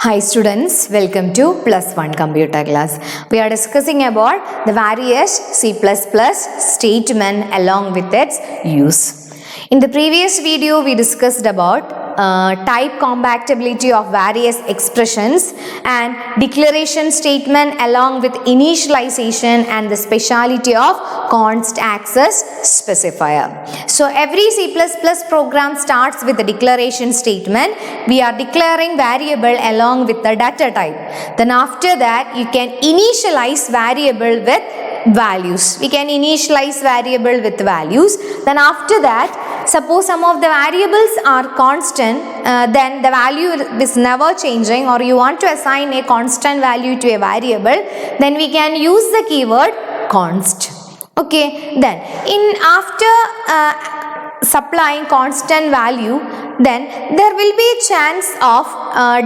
Hi students, welcome to Plus One Computer class. We are discussing about the various C++ statement along with its use. In the previous video, we discussed about type compatibility of various expressions and declaration statement along with initialization and the speciality of const access specifier. So every C++ program starts with a declaration statement. We are declaring variable along with the data type. Then after that you can initialize variable with values. We can initialize variable with values. Then after that, suppose some of the variables are constant, then the value is never changing, or you want to assign a constant value to a variable, then we can use the keyword const. Okay, then after supplying constant value, then there will be a chance of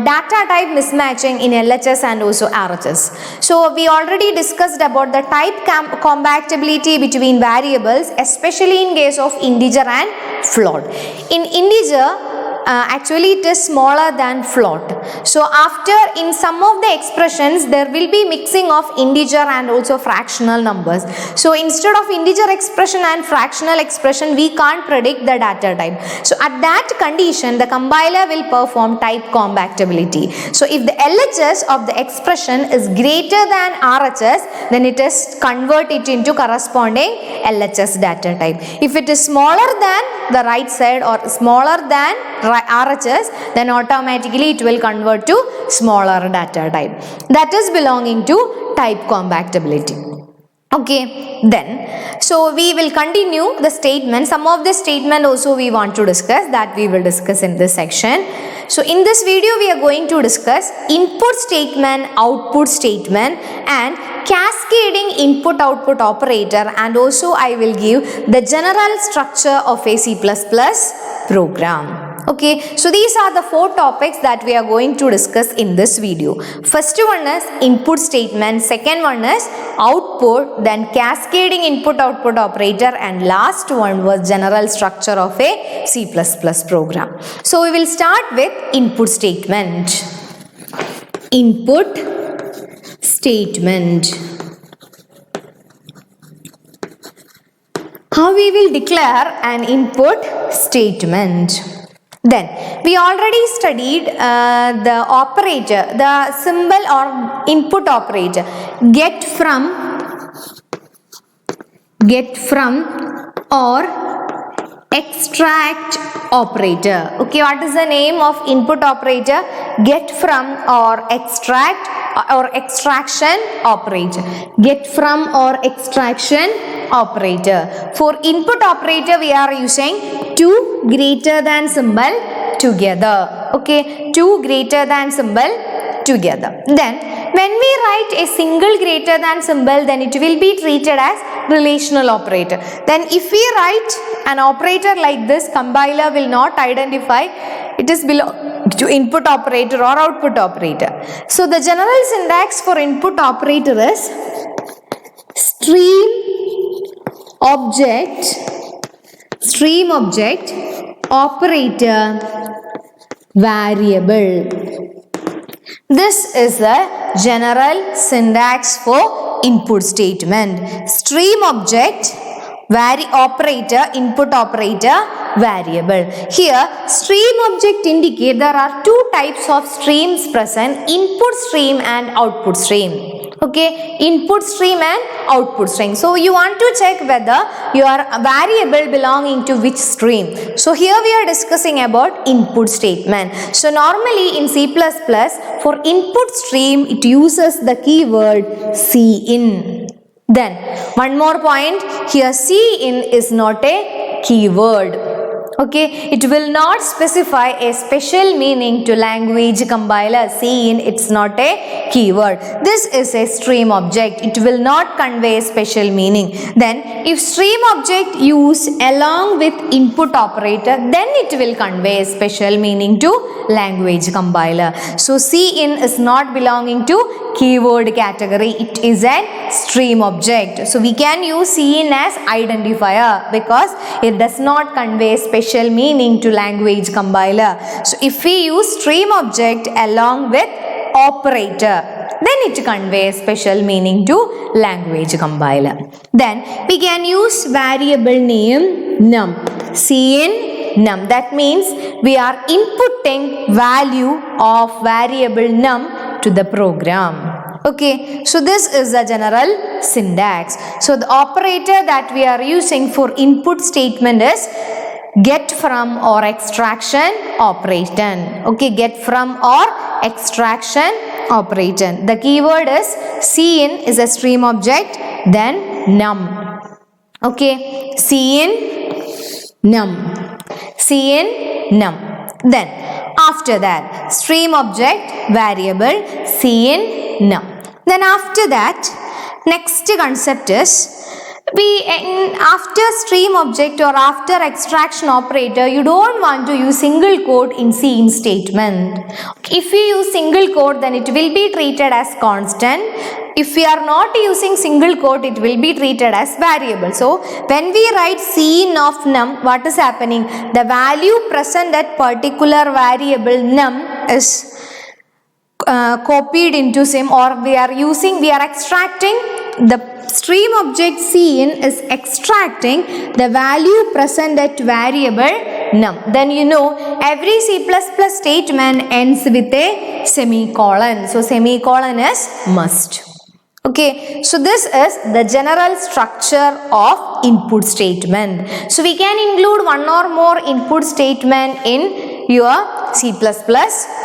data type mismatching in LHS and also RHS. So we already discussed about the type compatibility between variables, especially in case of integer and float. In integer, actually it is smaller than float. So after in some of the expressions there will be mixing of integer and also fractional numbers. So instead of integer expression and fractional expression, we can't predict the data type. So at that condition, the compiler will perform type compatibility. So if the LHS of the expression is greater than RHS, then it is convert it into corresponding LHS data type. If it is smaller than the right side or smaller than RHS, then automatically it will convert to smaller data type. That is belonging to type compatibility. Okay, then so we will continue the statement. Some of the statement also we want to discuss, that we will discuss in this section. So in this video we are going to discuss input statement, output statement and cascading input output operator, and also I will give the general structure of a C++ program. Okay, so these are the four topics that we are going to discuss in this video. First one is input statement, second one is output, then cascading input output operator, and last one was general structure of a C++ program. So we will start with input statement. Input statement. How we will declare an input statement? Then we already studied the operator, the symbol or input operator, get from or extract operator. Okay, what is the name of input operator? Get from or extract or extraction operator. Get from or extraction operator. For input operator we are using two greater than symbol together. Okay, two greater than symbol together. Then when we write a single greater than symbol, then it will be treated as relational operator. Then if we write an operator like this, compiler will not identify it is belong to input operator or output operator. So the general syntax for input operator is stream object operator variable. This is the general syntax for input statement. Stream object operator, input operator variable. Here stream object indicate there are two types of streams present, input stream and output stream. Okay, input stream and output stream. So you want to check whether your variable belonging to which stream. So here we are discussing about input statement. So normally in C++ for input stream it uses the keyword cin. Then one more point, here cin is not a keyword. Okay, it will not specify a special meaning to language compiler. Cin, it's not a keyword. This is a stream object. It will not convey special meaning. Then if stream object used along with input operator, then it will convey special meaning to language compiler. So cin is not belonging to keyword category. It is a stream object. So we can use Cin as identifier because it does not convey special meaning to language compiler. So if we use stream object along with operator, then it conveys special meaning to language compiler. Then we can use variable name num. Cin num. That means we are inputting value of variable num to the program. Okay, so this is the general syntax. So the operator that we are using for input statement is get from or extraction operation. Okay, get from or extraction operation. The keyword is Cin is a stream object, then num. Okay, Cin num. Cin num. Then after that stream object variable Cin num. Then after that next concept is after stream object or after extraction operator, you don't want to use single quote in Cin statement. If you use single quote, then it will be treated as constant. If we are not using single quote, it will be treated as variable. So when we write Cin of num, what is happening? The value present at particular variable num is copied into sim, or we are extracting the stream object Cin is extracting the value present at variable num. Then you know every C++ statement ends with a semicolon. So semicolon is must. Okay, so this is the general structure of input statement. So we can include one or more input statement in your C++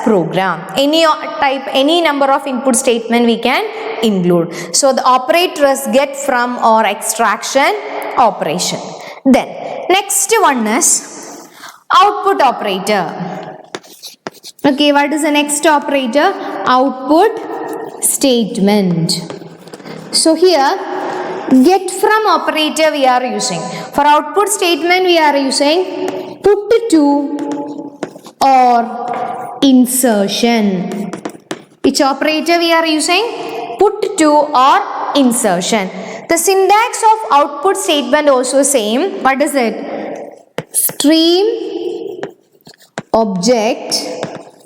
program. Any type, any number of input statement we can include. So the operator is get from or extraction operation. Then next one is output operator. Okay, what is the next operator? Output statement. So here get from operator we are using. For output statement we are using put to or insertion. Which operator we are using? Put to or insertion. The syntax of output statement also same. What is it? Stream object,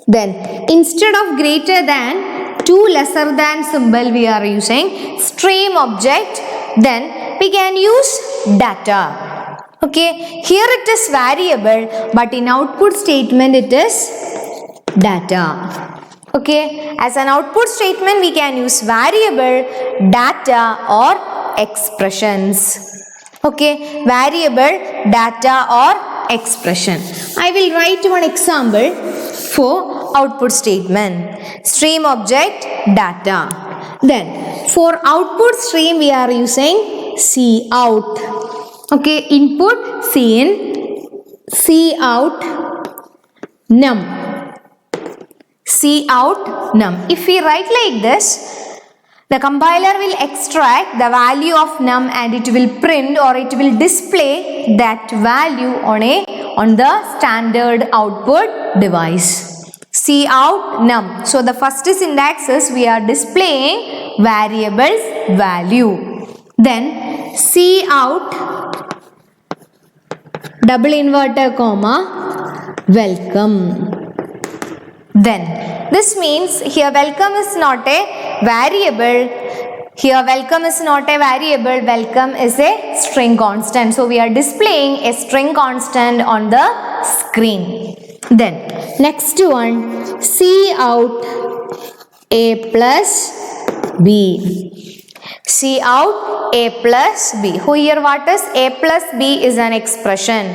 then instead of greater than to lesser than symbol we are using stream object, then we can use data. Okay, here it is variable, but in output statement it is data. Okay, as an output statement we can use variable, data or expressions. Okay, variable, data or expression. I will write one example for output statement. Stream object, data. Then for output stream we are using cout. Okay, input Cin, cout num. Cout num. If we write like this, the compiler will extract the value of num and it will print or it will display that value on the standard output device. Cout num. So the first syntax is we are displaying variable's value. Then cout double inverter comma welcome. Then this means here welcome is not a variable. Here welcome is not a variable. Welcome is a string constant. So we are displaying a string constant on the screen. Then next one, cout a plus b. Cout a plus b. Here what is a plus b is an expression.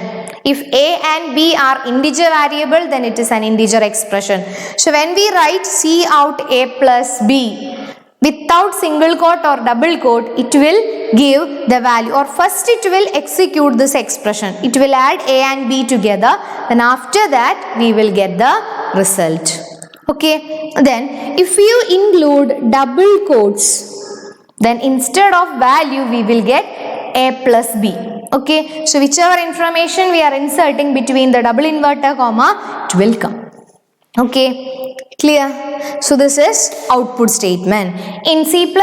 If a and b are integer variable, then it is an integer expression. So when we write cout a plus b without single quote or double quote, it will give the value, or first it will execute this expression. It will add a and b together, and after that we will get the result. Okay, then if you include double quotes, then instead of value we will get a plus b. Okay, so whichever information we are inserting between the double inverter comma, it will come. Okay, Clear? So this is output statement. In C++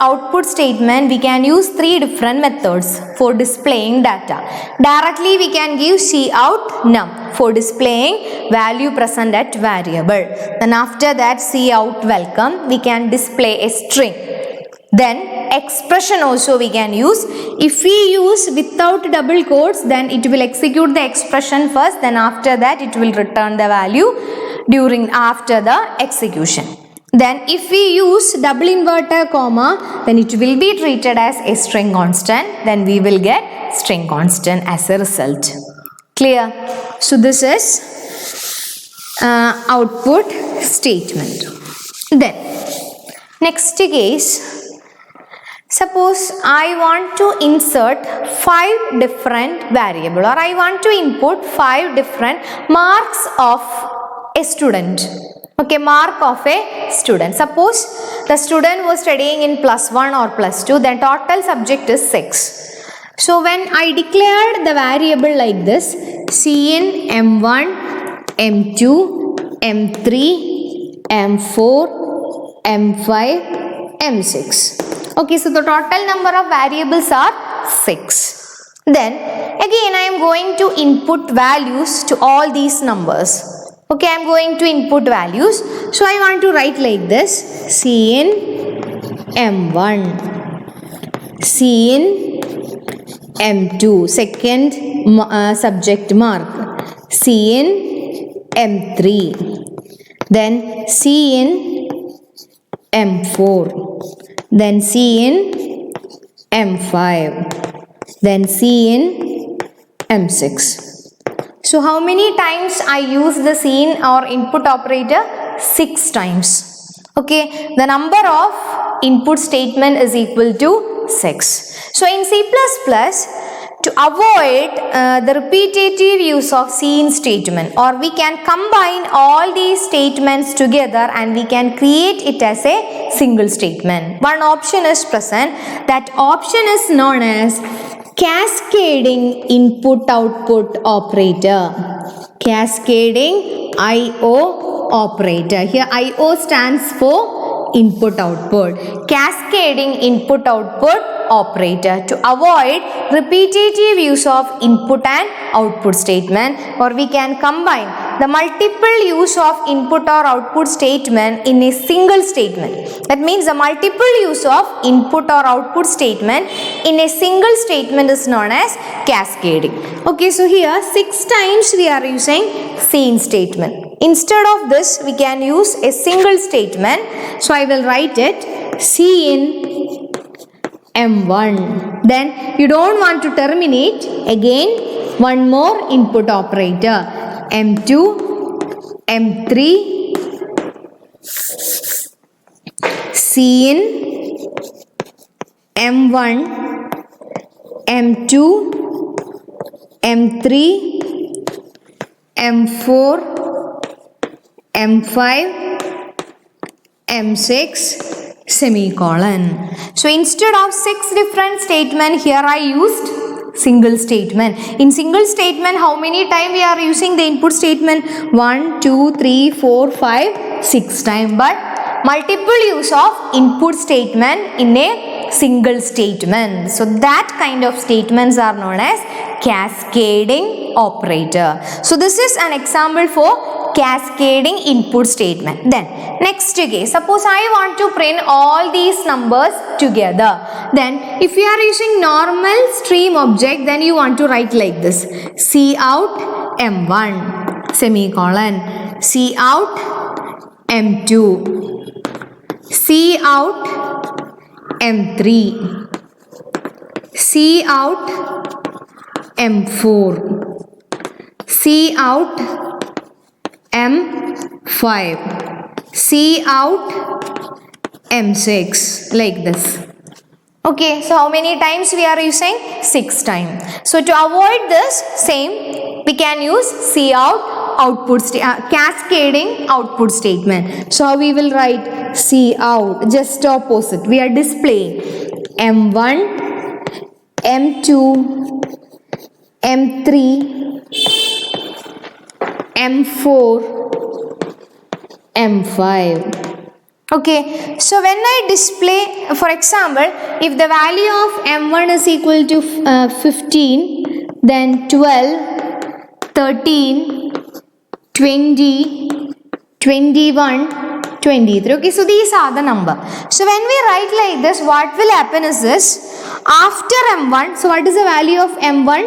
output statement, we can use three different methods for displaying data. Directly we can give cout num for displaying value present at variable. Then after that cout welcome, we can display a string. Then expression also we can use. If we use without double quotes, then it will execute the expression first, then after that it will return the value after the execution. Then if we use double inverter comma, then it will be treated as a string constant, then we will get string constant as a result. Clear? So this is output statement. Then next case, suppose I want to insert 5 different variables, or I want to input 5 different marks of a student. Okay, mark of a student. Suppose the student was studying in +1 or +2, then total subject is 6. So when I declared the variable like this, Cin M1, M2, M3, M4, M5, M6. Okay, so the total number of variables are 6. Then again I am going to input values to all these numbers. Okay, I am going to input values. So I want to write like this: Cin M1, Cin M2, second subject mark, Cin M3, then Cin M4, then Cin M5, then Cin M6. So how many times I use the Cin or input operator? 6 times. Okay, the number of input statement is equal to 6. So in C++, to avoid the repetitive use of Cin statement, or we can combine all these statements together and we can create it as a single statement. One option is present. That option is known as cascading input-output operator. Cascading I/O operator. Here I/O stands for input-output. Cascading input-output operator to avoid repetitive use of input and output statement, or we can combine the multiple use of input or output statement in a single statement. That means the multiple use of input or output statement in a single statement is known as cascading. Okay, so here 6 times we are using Cin statement. Instead of this, we can use a single statement. So I will write it Cin M1. Then you don't want to terminate, again one more input operator, M2, M3, Cin M1, M2, M3, M4, M5, M6, semicolon. So instead of 6 different statements, here I used single statement. In single statement, how many times we are using the input statement? 1, 2, 3, 4, 5, 6 times. But multiple use of input statement in a single statement. So that kind of statements are known as cascading operator. So this is an example for cascading input statement. Then next case, suppose I want to print all these numbers together. Then if you are using normal stream object, then you want to write like this: cout M1 semicolon, cout M2, cout M3, cout M4, cout M5, cout M6, like this. Okay, so how many times we are using? 6 times. So to avoid this, same, we can use cout output cascading output statement. So we will write cout, just opposite. We are displaying M1, M2, M3, M4, M5. Okay, so when I display, for example, if the value of M1 is equal to 15, then 12, 13, 20, 21, 23. Okay, so these are the number. So when we write like this, what will happen is this. After M1, so what is the value of M1?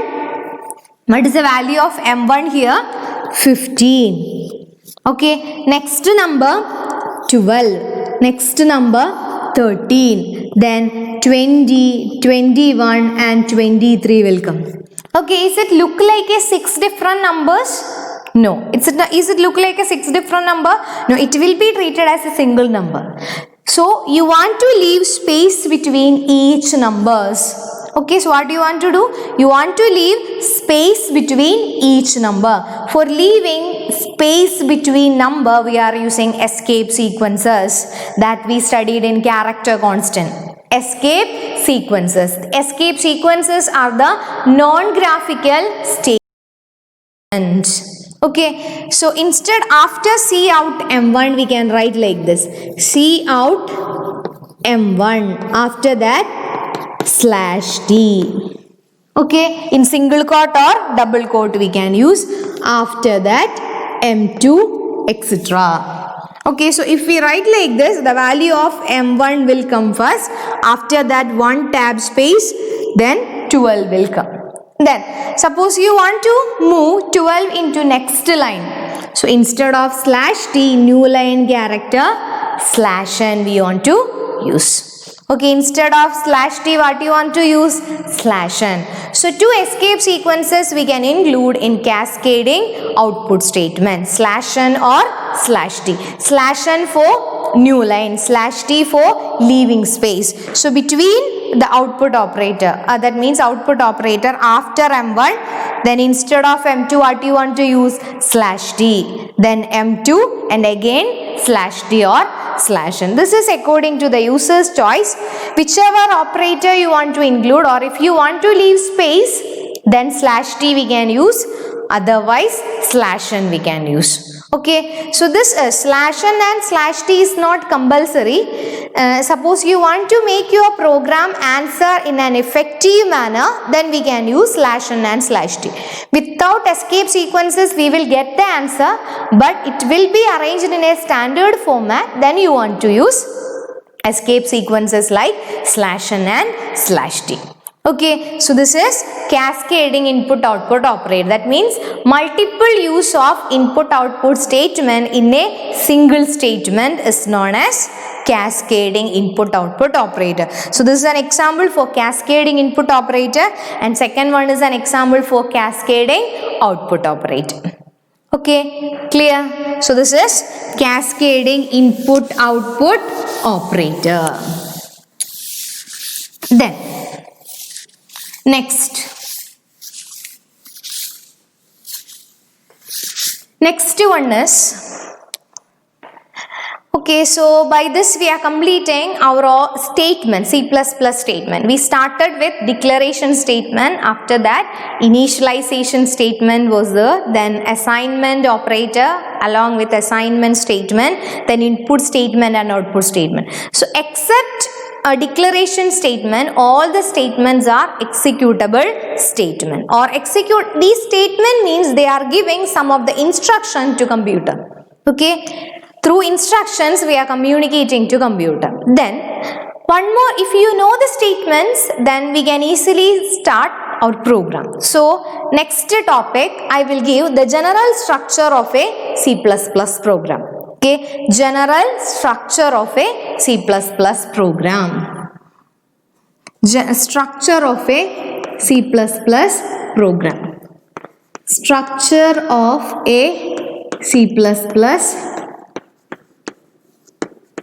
What is the value of M1 here? 15. Okay, next number 12, next number 13, then 20, 21 and 23 will come. Okay, is it look like a 6 different numbers? No. Is it look like a 6 different number? No, it will be treated as a single number. So you want to leave space between each numbers. Okay, so what do you want to do? You want to leave space between each number. For leaving space between number, we are using escape sequences that we studied in character constant. Escape sequences. Escape sequences are the non-graphical statements. Okay, so instead after Cout M1 we can write like this. Cout M1. After that /t. Okay, in single quote or double quote we can use. After that M2 etc. Okay, so if we write like this, the value of M1 will come first. After that one tab space, then 12 will come. Then suppose you want to move 12 into next line. So instead of /t, new line character, /n we want to use. Okay, instead of /t, what you want to use? /n. So two escape sequences we can include in cascading output statement. /n or /t. /n for new line, /t for leaving space. So between the output operator, that means output operator after M1, then instead of M2 what you want to use? /t. Then M2 and again /t or /n. This is according to the user's choice. Whichever operator you want to include, or if you want to leave space, then /t we can use, otherwise /n we can use. Okay, so this /n and /t is not compulsory. Suppose you want to make your program answer in an effective manner, then we can use /n and /t. Without escape sequences we will get the answer, but it will be arranged in a standard format. Then you want to use escape sequences like /n and /t. Okay, so this is cascading input-output operator. That means multiple use of input-output statement in a single statement is known as cascading input-output operator. So this is an example for cascading input operator, and second one is an example for cascading output operator. Okay, clear? So this is cascading input-output operator. Then next one is, okay, so by this we are completing our statement, C++ statement. We started with declaration statement. After that initialization statement was there, then assignment operator along with assignment statement, then input statement and output statement. So except a declaration statement, all the statements are executable statement, or these statement means they are giving some of the instruction to computer. Okay, through instructions we are communicating to computer. Then one more, if you know the statements, then we can easily start our program. So next topic I will give the general structure of a C++ program. Okay, general structure of a C++ program. Structure of a C++ program. Structure of a C++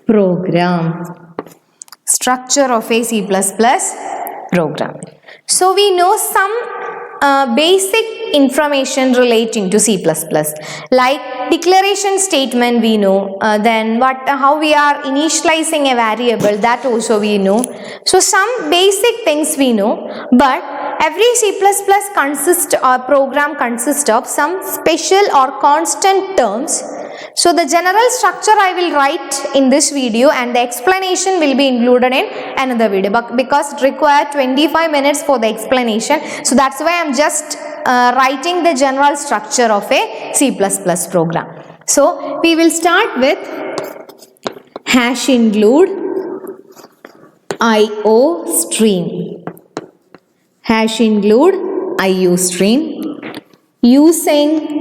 program. Structure of a C++ program. So we know some basic information relating to C++, like declaration statement we know, then how we are initializing a variable, that also we know. So some basic things we know, but every C++ program consists of some special or constant terms So the general structure I will write in this video and the explanation will be included in another video, but because it requires 25 minutes for the explanation, so that's why I'm just writing the general structure of a C++ program. So we will start with hash include IO stream. Hash include IO stream using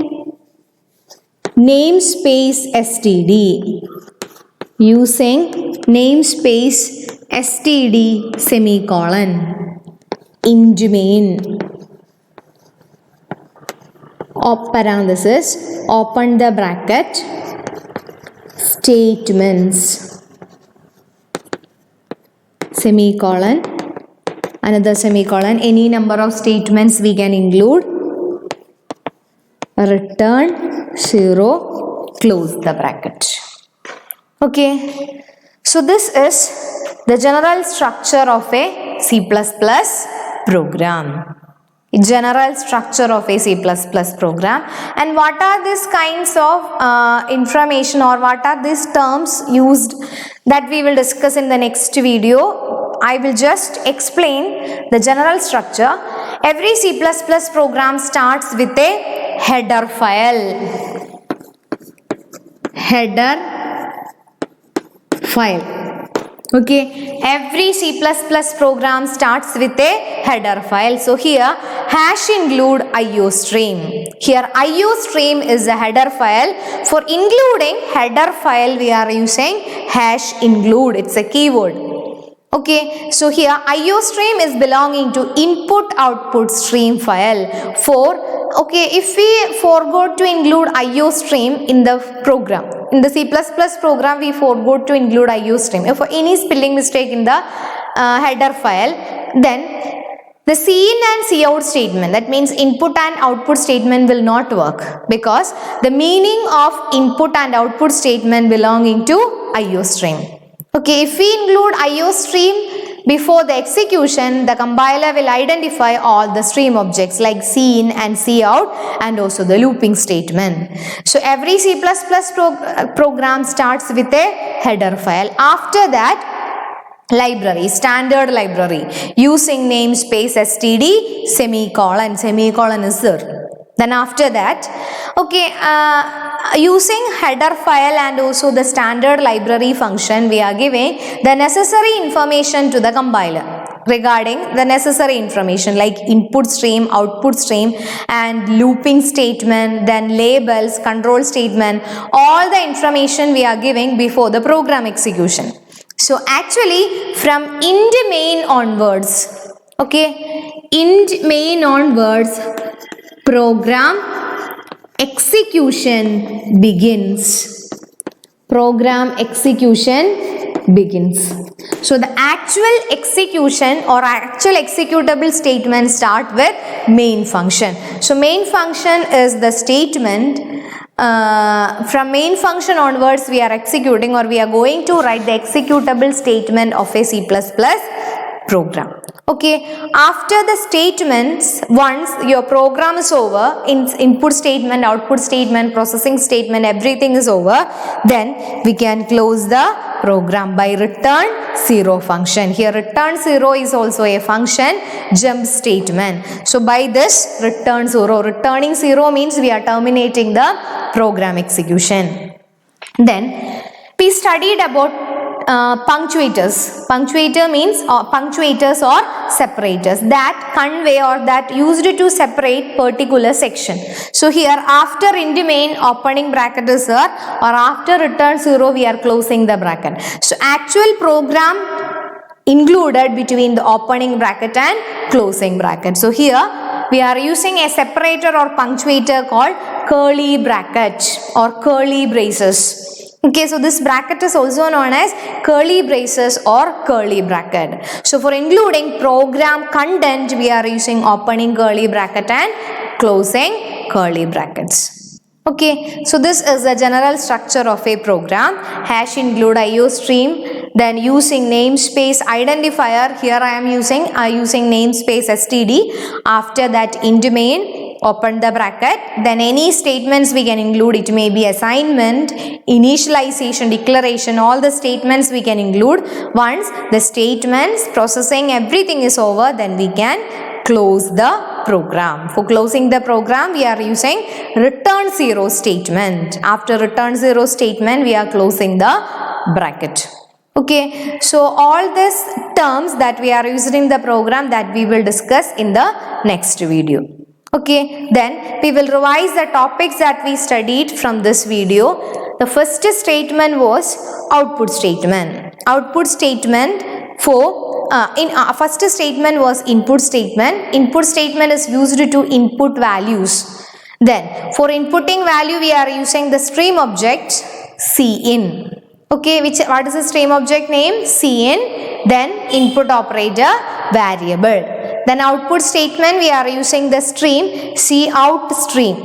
namespace std. Using namespace std semicolon int main parenthesis, open the bracket, statements, semicolon, another semicolon, any number of statements we can include, return 0, close the bracket. Okay, so this is the general structure of a C++ program. General structure of a C++ program, and what are these kinds of information, or what are these terms used, that we will discuss in the next video. I will just explain the general structure. Every C++ program starts with a header file. Header file. Okay, every C++ program starts with a header file. So here hash include IO stream. Here IO stream is a header file. For including header file we are using hash include. It's a keyword. Okay, so here IO stream is belonging to input output stream file. If we forgot to include IO stream in the program, in the C++ program we forgot to include IO stream. If any spelling mistake in the header file, then the cin and cout statement, that means input and output statement, will not work, because the meaning of input and output statement belonging to IO stream. Okay, if we include IO stream before the execution, the compiler will identify all the stream objects like cin and cout and also the looping statement. So every C++ program starts with a header file. After that, library, standard library using namespace std semicolon. Semicolon is there. Then after that, using header file and also the standard library function, we are giving the necessary information to the compiler regarding the necessary information like input stream, output stream and looping statement, then labels, control statement, all the information we are giving before the program execution. So actually from int main onwards, int main onwards, program execution begins. Program execution begins. So the actual execution or actual executable statement start with main function. So main function is the statement. From main function onwards we are executing, or we are going to write the executable statement of a C++ program. After the statements, once your program is over, input statement, output statement, processing statement, everything is over, then we can close the program by return 0 function. Here return 0 is also a function, jump statement. So by this return 0, returning 0 means we are terminating the program execution. Then we studied about punctuators. Punctuator means punctuators or separators that convey or that used to separate particular section. So here after int main opening bracket is there, or after return 0 we are closing the bracket. So actual program included between the opening bracket and closing bracket. So here we are using a separator or punctuator called curly bracket or curly braces. So this bracket is also known as curly braces or curly bracket. So for including program content, we are using opening curly bracket and closing curly brackets. So this is the general structure of a program. Hash include IO stream, Then using namespace identifier, here I am using namespace std. After that int main, open the bracket. Then any statements we can include. It may be assignment, initialization, declaration, all the statements we can include. Once the statements processing everything is over, then we can close the program. For closing the program, we are using return 0 statement. After return 0 statement, we are closing the bracket. Okay, so all these terms that we are using in the program, that we will discuss in the next video. Okay, then we will revise the topics that we studied from this video. The first statement was output statement. Output statement first statement was input statement. Input statement is used to input values. Then for inputting value, we are using the stream object cin. Okay, what is the stream object name? Cin. Then input operator variable. Then output statement, we are using the stream cout stream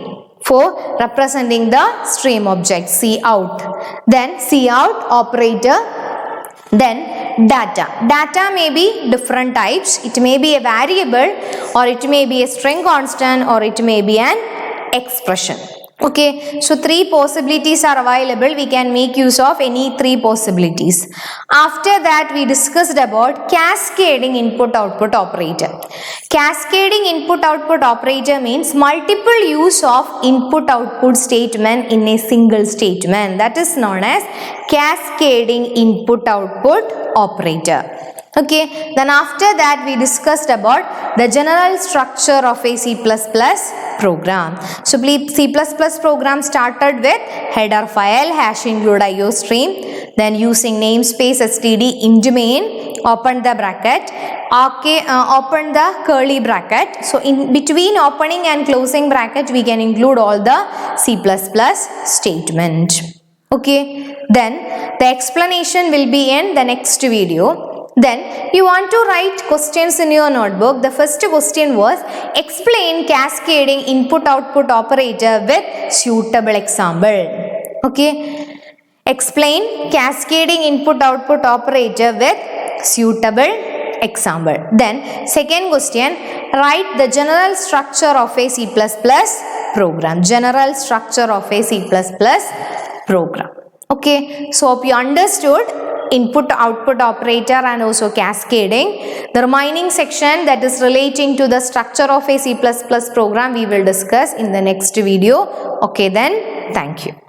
for representing the stream object cout. Then cout operator. Then data. Data may be different types. It may be a variable, or it may be a string constant, or it may be an expression. Okay, so 3 possibilities are available. We can make use of any 3 possibilities. After that, we discussed about cascading input-output operator. Cascading input-output operator means multiple use of input-output statement in a single statement. That is known as cascading input-output operator. Okay, then after that we discussed about the general structure of a C++ program. So C++ program started with header file, hash include IO stream, then using namespace std int main, open the bracket, open the curly bracket. So in between opening and closing bracket, we can include all the C++ statement. Okay, then the explanation will be in the next video. Then you want to write questions in your notebook. The first question was, explain cascading input-output operator with suitable example. Okay, explain cascading input-output operator with suitable example. Then second question, write the general structure of a C++ program. General structure of a C++ program. Okay, so hope you understood input-output operator and also cascading. The remaining section that is relating to the structure of a C++ program, we will discuss in the next video. Okay then, thank you.